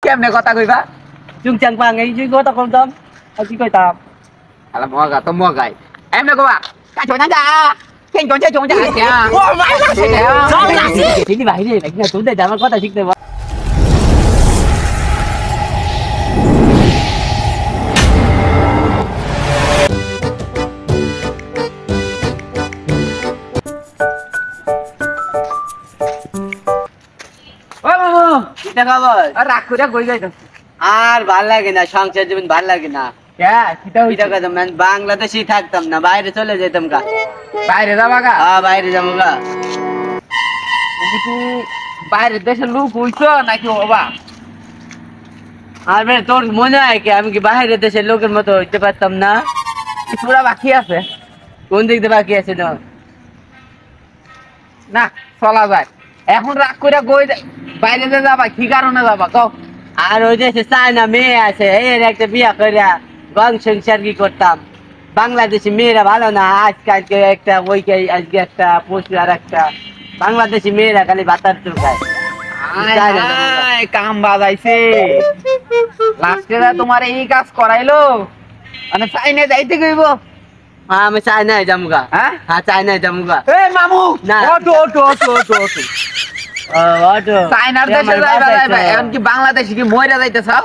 কেমনে কথা কইবা চুংচাং পাং এই যে কথা কইতাম আর কি কইতাম আলা মগা তো মগাই এমনে কবা কাছো না যা কেন কোন যে চোংজা আছে ও মাই লাগছে সব লাগছে তিনি বাইরে নাকি না তুই আমার কথা শিখতে বা ও মামু কিটা খবর আর রাগ করে কই যাইতো আর ভাল লাগে না সংসার জীবন ভাল লাগে না কে কিটা হইতা কিটা কথা মানে বাংলাদেশই থাকতাম না বাইরে চলে যেতাম গা বাইরে যাবা গা বাইরে যাবো গা তুমি কি বাইরের দেশের লোক হইছো নাকি বাবা আর ভাই তোর মনে হয় কি আমি কি বাইরের দেশের লোকের মতো হইতে পারতাম না পুরা বাকি আছে কোন দিক দিয়ে বাকি আছে না না চলা যায় এখন রাগ করে কই বাইরে যে যাবা কি কারণে যাবা কও আর ওই দেশে চায়না মেয়ে আছে এর একটা বিয়া করিয়া গং সংসার কি করতাম বাংলাদেশি মেয়েরা ভালো না আজকে একটা ওইকে আজকে একটা পশু আর একটা বাংলাদেশি মেয়েরা খালি ভাতার চুল খায় কাম বাজাইছে লাস্টে তোমার এই কাজ করাইলো মানে চাইনে যাইতে কইব আমি চায়নায় যামুগা হ্যাঁ হ্যাঁ চায়নায় যামুগা এ মামু না। ওটো ওটো ওটো ওটো ওটো অটো চাইনার দেশে যাইবা যাইবা এখন কি বাংলাদেশে কি মইরা যাইতে চাও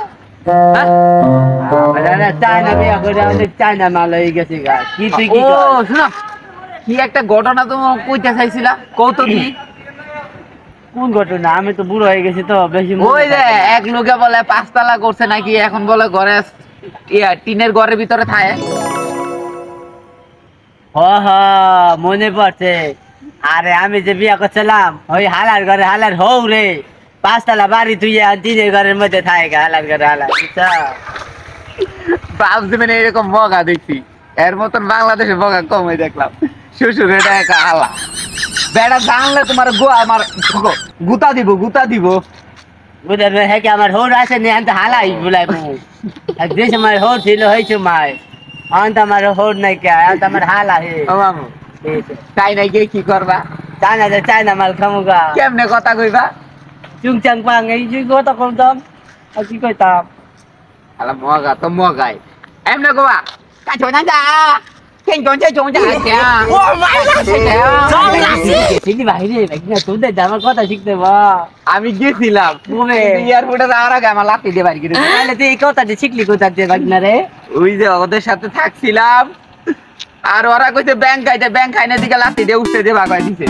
চায়না বিয়া করে আমাদের চায়না মাল হয়ে গেছে গা কি তুই কি ও শুনো কি একটা ঘটনা তুমি কইতে চাইছিলা কৌতুক কি কোন ঘটনা আমি তো বুড়ো হয়ে গেছি তো বেশি ওই যে এক লোকে বলে পাঁচতলা করছে নাকি এখন বলে ঘরে টিনের ঘরের ভিতরে থাকে মনে পড়ছে আরে আমি যে বিয়া করছিলাম ওই হালার ঘরে হালার হৌ রে 5 তলা বাড়ি তুই দিনের ঘরের মধ্যে থাকে হালার ঘরে হালার ভাবছি মানে এরকম মগা দেখছি এর মতন বাংলাদেশে মগা কমই দেখলাম শ্বশুর এটা একা হালা বেড়া জানলে তোমার আমার গুতা দিব গুতা দিব বুঝলেন হ্যাঁ কি আমার হোর আছে নি আমি তো হালাই বলাই যে সময় হোর ছিল ওই সময় অন্ত আমার হোর নাই কে আমার হালা হে ও মামু তাই নাই গিয়ে কি করবা চায়না মাল খামুগা কেমনে কথা কইবা চুংচাং পাং এই যে কথা কইতাম আর কি কইতাম আলা মগা তো মগাই এমনে কবা কাছো না যা কেন কোন যে চোংজা আছে ও মাই লাগছে সব লাগছে তিনি বাইরে নাকি না তুই আমার কথা শিখতে বা আমি গেছিলাম ঘুমে এয়ারপোর্টে যাওয়ার আগে আমার লাঠি দিয়ে বাড়ি গেছে তাহলে তুই এই কথাটা শিখলি কোথা দিয়ে বাগনা রে ওই যে ওদের সাথে থাকছিলাম আর ওরা কইছে ব্যাংক আইতে ব্যাংক আইনের দিকে লাঠি দিয়ে উঠতে দিয়ে ভাগাই দিছে